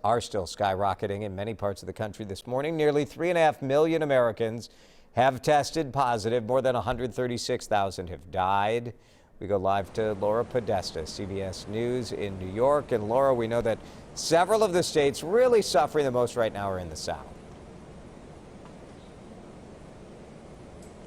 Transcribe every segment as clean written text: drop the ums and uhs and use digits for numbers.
Are still skyrocketing in many parts of the country this morning. Nearly 3.5 million Americans have tested positive. More than 136,000 have died. We go live to Laura Podesta, CBS News in New York. And Laura, we know that several of the states really suffering the most right now are in the South.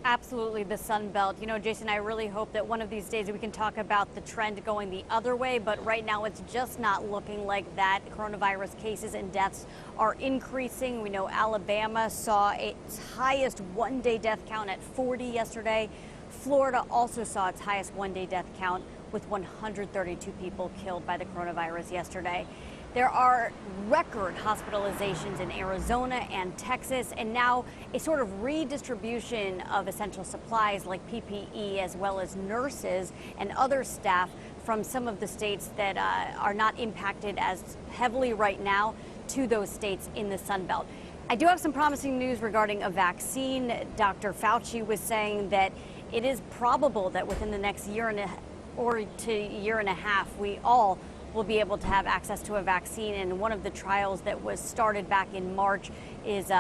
Absolutely, the Sun Belt. You know, Jason, I really hope that one of these days we can talk about the trend going the other way, but right now it's just not looking like that. Coronavirus cases and deaths are increasing. We know Alabama saw its highest one-day death count at 40 yesterday. Florida also saw its highest one-day death count with 132 people killed by the coronavirus yesterday. There are record hospitalizations in Arizona and Texas, and now a sort of redistribution of essential supplies like PPE, as well as nurses and other staff from some of the states that are not impacted as heavily right now to those states in the Sun Belt. I do have some promising news regarding a vaccine. Dr. Fauci was saying that it is probable that within the next year and a half, we all will be able to have access to a vaccine, and one of the trials that was started back in March is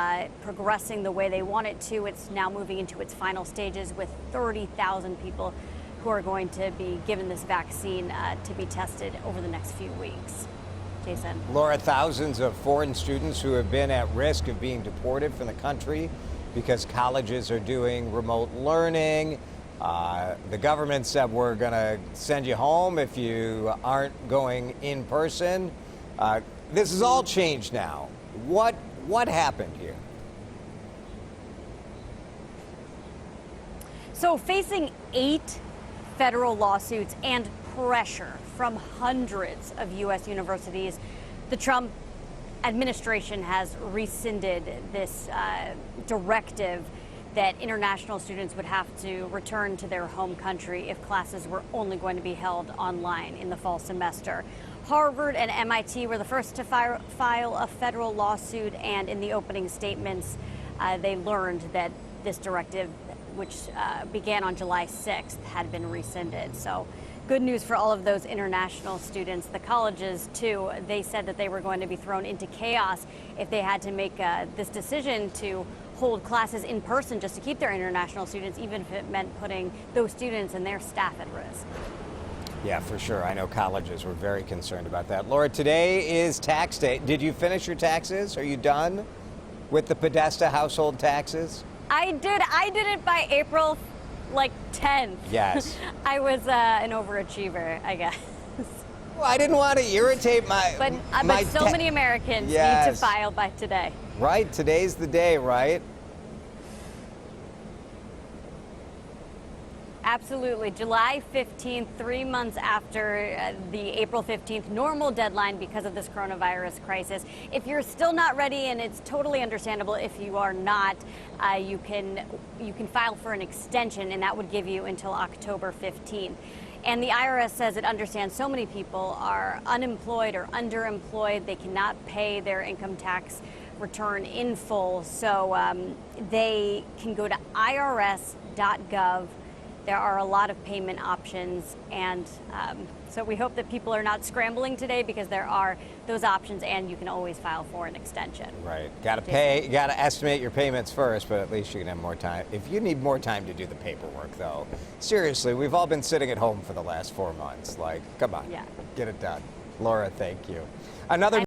progressing the way they want it to. It's now moving into its final stages with 30,000 people who are going to be given this vaccine to be tested over the next few weeks. Jason. Laura, thousands of foreign students who have been at risk of being deported from the country because colleges are doing remote learning. The government said we're going to send you home if you aren't going in person. This has all changed now. What happened here? So facing 8 federal lawsuits and pressure from hundreds of U.S. universities, the Trump administration has rescinded this directive that international students would have to return to their home country if classes were only going to be held online in the fall semester. Harvard and MIT were the first to file a federal lawsuit, and in the opening statements, they learned that this directive, which began on July 6th, had been rescinded. So good news for all of those international students. The colleges, too, they said that they were going to be thrown into chaos if they had to make this decision to hold classes in person just to keep their international students, even if it meant putting those students and their staff at risk. Yeah, for sure. I know colleges were very concerned about that. Laura, today is tax day. Did you finish your taxes? Are you done with the Podesta household taxes? I did it by April 10th. Yes. I was an overachiever, I guess. Well, I didn't want to irritate But so many Americans need to file by today. Right, today's the day, right? Absolutely. July 15th, 3 months after the April 15th normal deadline because of this coronavirus crisis. If you're still not ready, and it's totally understandable if you are not, you can file for an extension, and that would give you until October 15th. And the IRS says it understands so many people are unemployed or underemployed. They cannot pay their income tax return in full. So they can go to irs.gov. There are a lot of payment options, and so we hope that people are not scrambling today because there are those options, and you can always file for an extension. Right. Got to pay, got to estimate your payments first, but at least you can have more time. If you need more time to do the paperwork, though, seriously, we've all been sitting at home for the last 4 months. Like, come on, get it done. Laura, thank you. Another